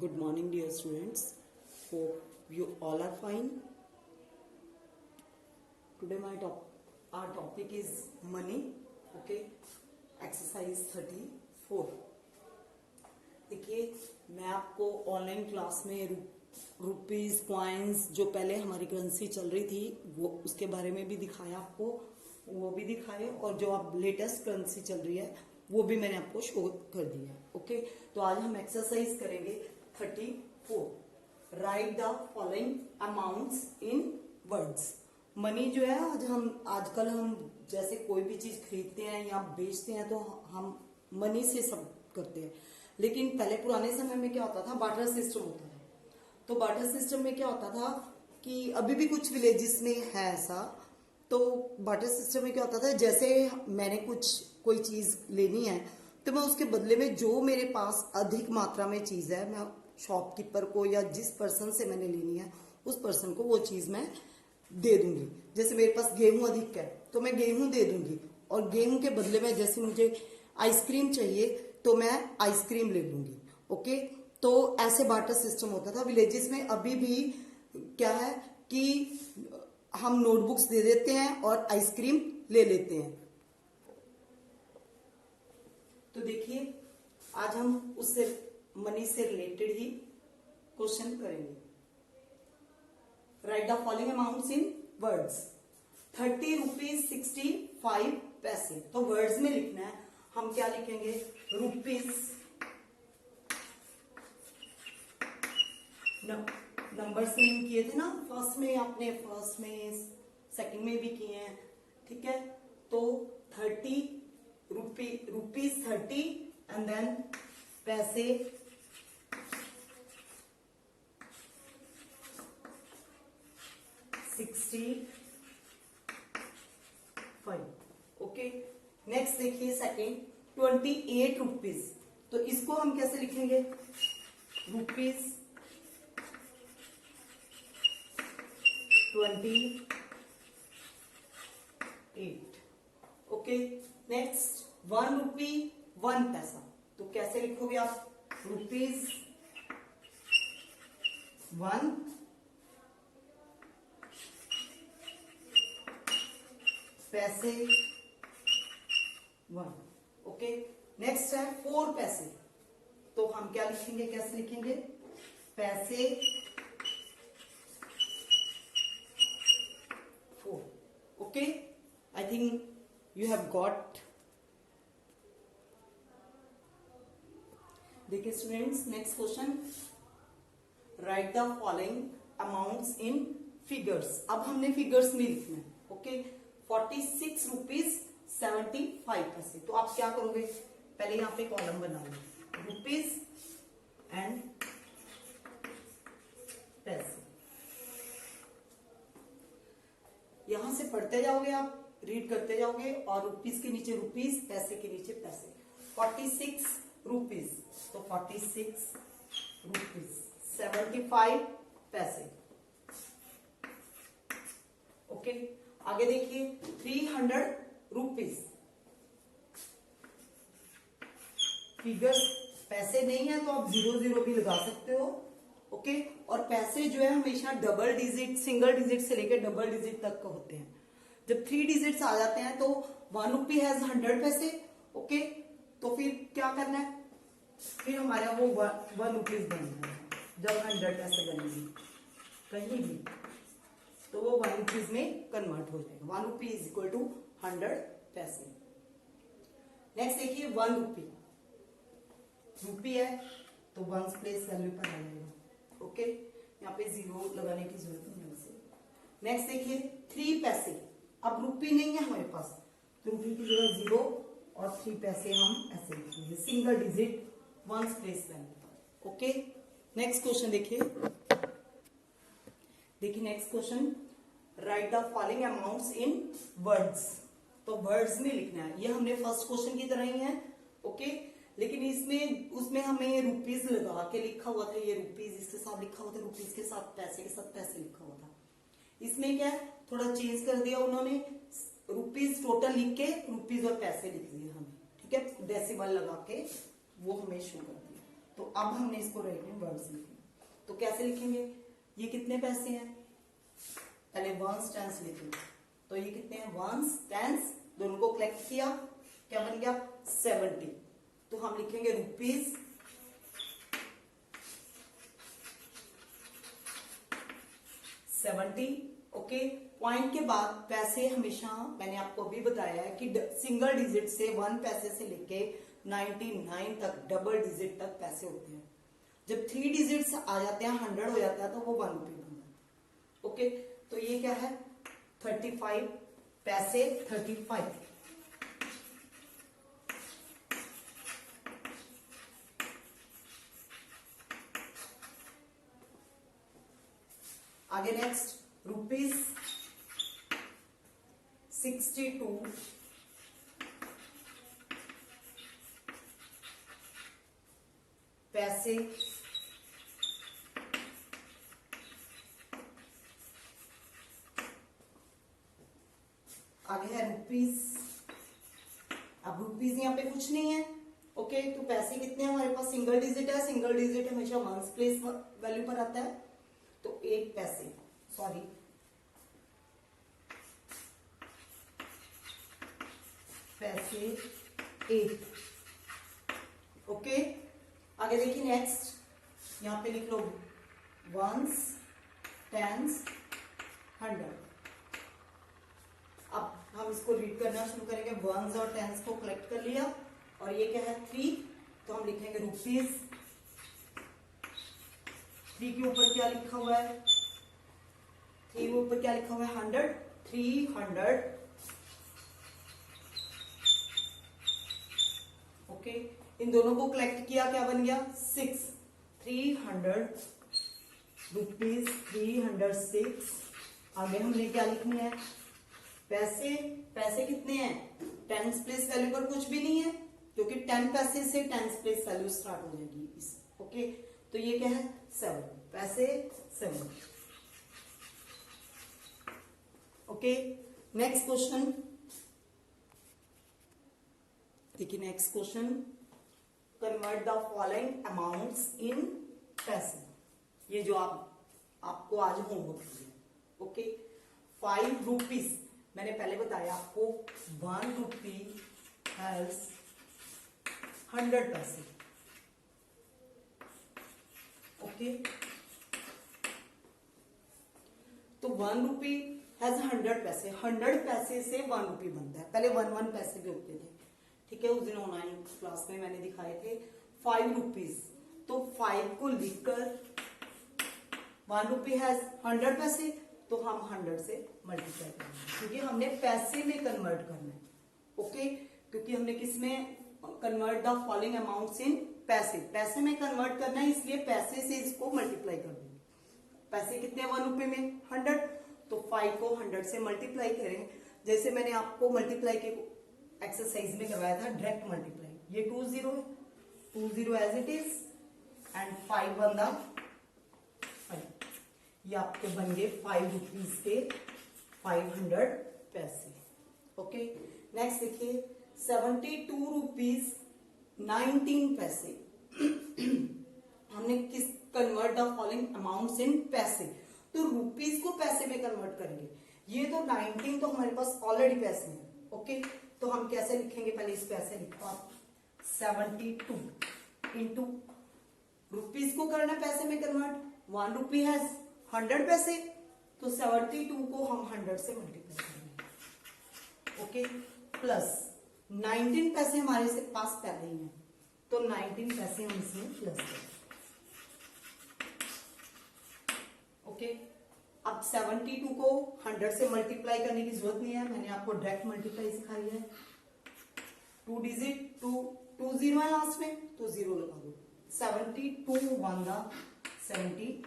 Good morning, dear students. Hope you all are fine. Today our topic is money. Okay, exercise 34. देखिए, मैं आपको online class में rupees coins जो पहले हमारी करेंसी चल रही थी वो उसके बारे में भी दिखाया आपको, वो भी दिखाए, और जो अब लेटेस्ट करेंसी चल रही है वो भी मैंने आपको शो कर दिया। ओके, तो आज हम एक्सरसाइज करेंगे 34। Right the following amounts in words. Money जो है आजकल हम जैसे कोई भी चीज खरीदते हैं या बेचते हैं तो हम मनी से सब करते हैं, लेकिन पहले पुराने समय में क्या होता था, बार्टर सिस्टम होता था। तो बार्टर सिस्टम में क्या होता था कि अभी भी कुछ विलेजेस में है ऐसा। तो बार्टर सिस्टम में क्या होता था, जैसे मैंने कोई चीज लेनी है तो मैं उसके बदले में जो मेरे पास अधिक मात्रा में चीज है, मैं शॉपकीपर को या जिस पर्सन से मैंने लेनी है उस पर्सन को वो चीज मैं दे दूंगी। जैसे मेरे पास गेहूं अधिक है तो मैं गेहूं दे दूंगी, और गेहूं के बदले में जैसे मुझे आइसक्रीम चाहिए तो मैं आइसक्रीम ले लूंगी। ओके, तो ऐसे बार्टर सिस्टम होता था विलेजेस में। अभी भी क्या है कि हम नोटबुक्स दे देते हैं और आइसक्रीम ले लेते हैं। तो देखिए, आज हम उससे मनी से रिलेटेड ही क्वेश्चन करेंगे। Right the following amounts in words. 30 rupees 65 पैसे। तो वर्ड्स में लिखना है, हम क्या लिखेंगे, रुपीज, नंबर्स नेम किए थे ना फर्स्ट में, आपने फर्स्ट में सेकंड में भी किए हैं, ठीक है। तो 30 रुपीज 30 एंड देन पैसे 65। ओके, नेक्स्ट देखिए सेकेंड 28 रुपीज। तो इसको हम कैसे लिखेंगे, रुपीज 28। ओके, नेक्स्ट 1 रुपी 1 पैसा। तो कैसे लिखोगे आप, रुपीज 1 पैसे 1। ओके, नेक्स्ट है 4 पैसे। तो हम क्या लिखेंगे, कैसे लिखेंगे, पैसे 4। Okay, I think you have got. देखिए students, next question, write the following amounts in figures. अब हमने फिगर्स में लिखना है। ओके, 46 रुपीज 75 पैसे। तो आप क्या करोगे, पहले यहां पे कॉलम बना लो, रुपीज एंड पैसे। यहां से पढ़ते जाओगे, आप रीड करते जाओगे, और रुपीज के नीचे रुपीज, पैसे के नीचे पैसे। 46 रुपीज, तो 46 रुपीज 75 पैसे। ओके, आगे देखिए 300 रुपीज। फिगर्स पैसे नहीं है तो आप 0 भी लगा सकते हो। ओके, और पैसे जो है हमेशा डबल डिजिट, सिंगल डिजिट से लेकर डबल डिजिट तक का होते हैं। जब 3 डिजिट्स आ जाते हैं तो 1 रुपी हैज 100 पैसे। ओके, तो फिर क्या करना है, फिर हमारा वो 1 रुपीज बनना है। जब 100 पैसे बनेंगे कहीं भी तो वो 1 रुपीज में कन्वर्ट हो जाएगा। 1 रुपी इज इक्वल टू 100 पैसे। नेक्स्ट देखिए 1 रुपी, रुपी है तो 1 प्लेस वैल्यू पर आ जाएगा। ओके, यहाँ पे 0 लगाने की जरूरत नहीं है वैसे। नेक्स्ट देखिए 3 पैसे। अब रुपी नहीं है हमारे पास तो रुपी की जगह 0 और 3 पैसे हम ऐसे लिखेंगे, सिंगल डिजिट 1 प्लेस वैल्यू पर। ओके, नेक्स्ट क्वेश्चन देखिए next question, write the following amounts in words. तो वर्ड्स में लिखना है, ये हमने फर्स्ट क्वेश्चन की तरह ही है। ओके, लेकिन उसमें हमें रुपीज लगा के लिखा हुआ था, ये रुपीज इसके साथ लिखा हुआ था, रुपीज के साथ पैसे लिखा हुआ था। इसमें क्या है, थोड़ा चेंज कर दिया उन्होंने, रुपीज टोटल लिख के रुपीज और पैसे लिख दिए हमें, ठीक है, डेसिमल लगा के वो हमें शो कर दिया। तो अब हमने इसको राइट इन वर्ड्स लिखे। तो कैसे लिखेंगे, ये कितने पैसे हैं, पहले वंस टेंस लिखेंगे। तो ये कितने हैं, वंस टेंस, दोनों को कलेक्ट किया, क्या बन गया 70। तो हम लिखेंगे रुपीज 70। ओके, पॉइंट के बाद पैसे हमेशा, मैंने आपको अभी बताया है कि सिंगल डिजिट से 1 पैसे से लेके 99 तक डबल डिजिट तक पैसे होते हैं। जब 3 डिजिट्स आ जाते हैं, 100 हो जाता है, तो वो 1 रुपये बन जाता है। ओके, तो ये क्या है 35 पैसे 35। आगे नेक्स्ट रुपीज 62 पैसे। आगे है रुपीज। अब रुपीज यहाँ पे कुछ नहीं है। ओके, तो पैसे कितने हैं हमारे पास, सिंगल डिजिट है, सिंगल डिजिट हमेशा वंस प्लेस वैल्यू पर आता है, तो 8 पैसे, सॉरी पैसे 8। ओके, आगे देखिए नेक्स्ट, यहां पे लिख लो वंस टेंस 100। अब हम इसको रीड करना शुरू करेंगे। वंस और टेंस को कलेक्ट कर लिया, और ये क्या है 3, तो हम लिखेंगे रुपीज। 3 के ऊपर क्या लिखा हुआ है, 3 के ऊपर क्या लिखा हुआ है 100, 300। ओके, इन दोनों को कलेक्ट किया, क्या बन गया 6। 300 रुपीज 306। आगे हमने क्या लिखनी है, पैसे। पैसे कितने हैं, टेंस प्लेस वैल्यू पर कुछ भी नहीं है, क्योंकि 10 पैसे से टेंस प्लेस वैल्यू स्टार्ट हो जाएगी इस। ओके, तो ये क्या है 7 पैसे 7। ओके, नेक्स्ट क्वेश्चन देखिए। Next question, convert the following amounts इन पैसे। ये जो आपको आज होमवर्क दिया। ओके, 5 रुपीज, मैंने पहले बताया आपको 1 रुपी हैज 100 पैसे। ओके, तो 1 रुपी हैज 100 पैसे। 100 पैसे से 1 रुपी बनता है, पहले 1 पैसे भी होते थे, ठीक है, उस दिन ऑनलाइन क्लास में मैंने दिखाए थे। 5 रुपीज, तो 5 को लिखकर 1 रुपी हैज 100 पैसे, तो हम 100 से मल्टीप्लाई करेंगे, क्योंकि हमने पैसे में कन्वर्ट करना है। ओके, क्योंकि हमने किस में कन्वर्ट द फॉलोइंग अमाउंट्स इन पैसे, पैसे में कन्वर्ट करना है, इसलिए पैसे से इसको मल्टीप्लाई कर देंगे। पैसे कितने 1 रुपए में 100, तो 5 को 100 से मल्टीप्लाई करें। जैसे मैंने आपको मल्टीप्लाई के एक्सरसाइज में करवाया था, डायरेक्ट मल्टीप्लाई। ये 2 0 है, 2 0 as it is, and 5 1 the 5। ये आपके बन गए 5 रुपीज के 500 पैसे। ओके, नेक्स्ट देखिए 72 रुपीज 19 पैसे। हमने किस कन्वर्ट द फॉलोइंग अमाउंट्स इन पैसे, तो रुपीज को पैसे में कन्वर्ट करेंगे। ये तो 19 तो हमारे पास ऑलरेडी पैसे हैं। ओके, तो हम कैसे लिखेंगे, पहले इस पैसे लिखो आप 72 इंटू रुपीज को करना पैसे में कन्वर्ट। 1 रुपी है 100 पैसे, तो 72 को हम 100 से मल्टीप्लाई करेंगे। ओके, प्लस 19 पैसे हमारे से पास पहले ही हैं, तो 19 पैसे हम इसमें प्लस करेंगे। ओके, अब 72 को 100 से मल्टीप्लाई करने की जरूरत नहीं है, मैंने आपको डायरेक्ट मल्टीप्लाई सिखाई है। 2 डिजिट 2 0 है लास्ट में, तो 0 लगा दो। 72 1 द 72।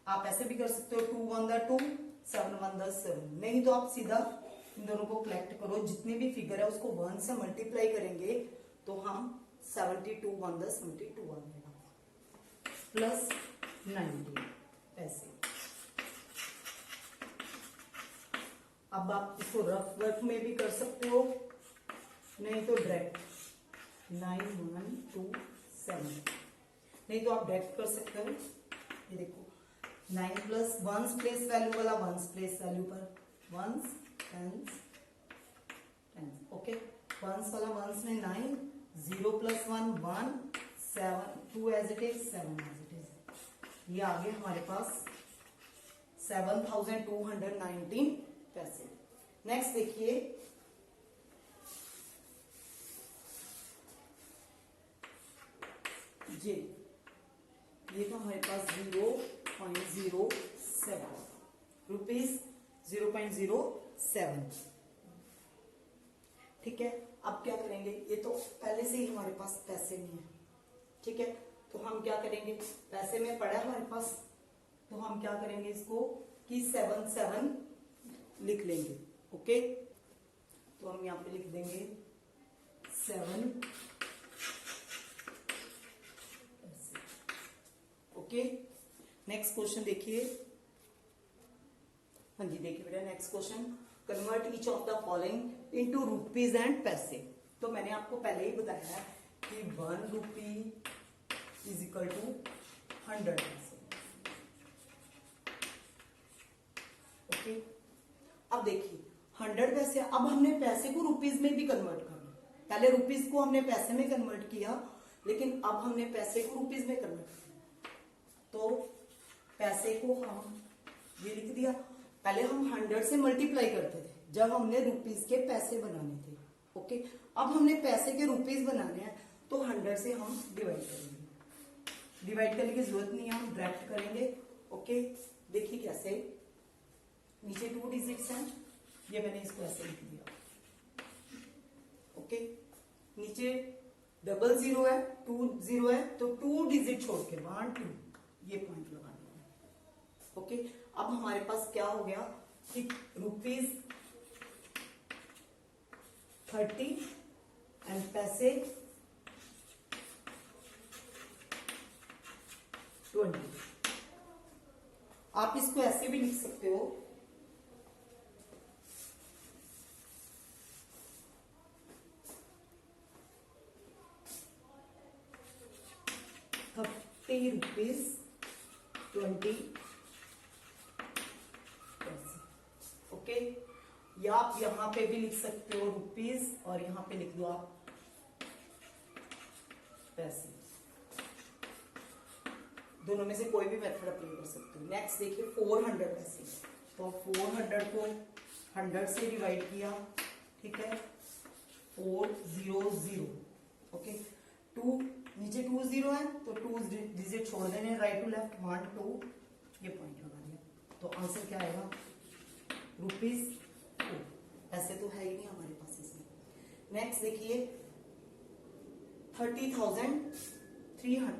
आप ऐसे भी कर सकते हो, 2 1 द 2, 7 1 द 7। नहीं तो आप सीधा इन दोनों को कलेक्ट करो, जितने भी फिगर है उसको 1 से मल्टीप्लाई करेंगे, तो हम 72 1 द 72 आ जाएगा, प्लस 90 पैसे। अब आप इसको रफ वर्क में भी कर सकते हो, नहीं तो डायरेक्ट 9 1 2 7, नहीं तो आप डायरेक्ट कर सकते हो। ये देखो 9 प्लस वंस प्लेस वैल्यू वाला वंस प्लेस वैल्यू पर ones tens tens, okay. Ones वाला वंस में 9, 0 plus 1 1, 7 2 as it is, 7 as it is. ये आगे हमारे पास 7219 पैसे। नेक्स्ट देखिए ये था हमारे पास 0.07 रुपीज 0.07, ठीक है। अब क्या करेंगे, ये तो पहले से ही हमारे पास पैसे में है, ठीक है। तो हम क्या करेंगे, पैसे में पड़ा है हमारे पास, तो हम क्या करेंगे इसको कि 7 लिख लेंगे, ओके। तो हम यहाँ पे लिख देंगे 7, ओके। नेक्स्ट क्वेश्चन देखिए, हाँ जी देखिए बेटा next question, convert each of the following into rupees and पैसे। तो मैंने आपको पहले ही बताया है कि 1 रुपी इज इक्वल टू 100 पैसे, ओके। अब देखिए 100 पैसे, अब हमने पैसे को रुपीज में भी कन्वर्ट करना। पहले रुपीज को हमने पैसे में कन्वर्ट किया, लेकिन अब हमने पैसे को रुपीज में कन्वर्ट किया। तो पैसे को हम ये लिख दिया, पहले हम 100 से मल्टीप्लाई करते थे जब हमने रुपीज के पैसे बनाने थे, ओके। अब हमने पैसे के रुपीज बनाने हैं, तो 100 से हम डिवाइड करेंगे। डिवाइड करने की जरूरत नहीं है, हम डायरेक्ट करेंगे, ओके। देखिए कैसे, नीचे 2 डिजिट्स हैं, ये मैंने इसको ऐसे लिख दिया, ओके। नीचे 00 है, 20 है, तो 2 डिजिट छोड़ के 1 2 ये पॉइंट लगा दिया, ओके। अब हमारे पास क्या हो गया कि रुपीज 30 एंड पैसे 20। आप इसको ऐसे भी लिख सकते हो, ₹30 20 पैसे, ओके। या आप यहां पे भी लिख सकते हो रुपीज और यहां पे लिख दो आप पैसे, दोनों में से कोई भी मेथड अप्लाई कर सकते हो। नेक्स्ट देखिए 400 पैसे, तो 400 को 100 से डिवाइड किया, ठीक है, 400, ओके। 2 नीचे 20 है, तो 2 डिजिट छोड़ देने राइट टू लेफ्ट, 1 2 ये पॉइंट लगा दिया। तो आंसर क्या आएगा, रुपीज 4। ऐसे तो है ही नहीं हमारे पास इसमें। नेक्स्ट देखिए 30,300,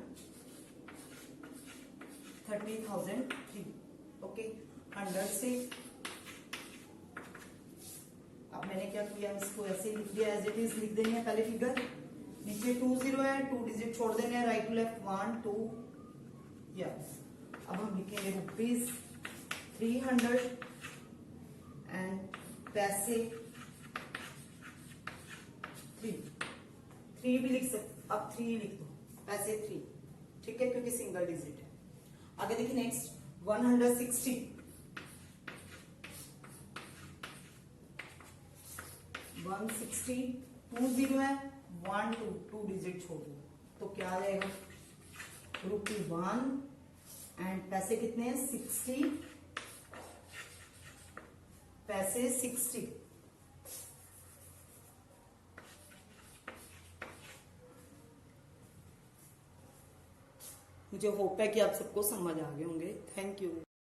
30,003, ओके। 100 से अब मैंने क्या किया, इसको ऐसे लिख दिया, एज इट इज लिख देनी है पहले फिगर। नीचे 20 है, 2 डिजिट छोड़ देने हैं राइट टू लेफ्ट, 1 2 या। अब हम लिखेंगे रुपीज 300 एंड पैसे 3 भी लिख सकते, अब 3 लिख दो, पैसे 3, ठीक है, क्योंकि सिंगल डिजिट है। आगे देखिए नेक्स्ट 160, 160 20 है, 1 2 डिजिट छोड़ दो, तो क्या आ जाएगा, ₹1 एंड पैसे कितने हैं 60, पैसे 60। मुझे होप है कि आप सबको समझ आ गए होंगे। Thank you.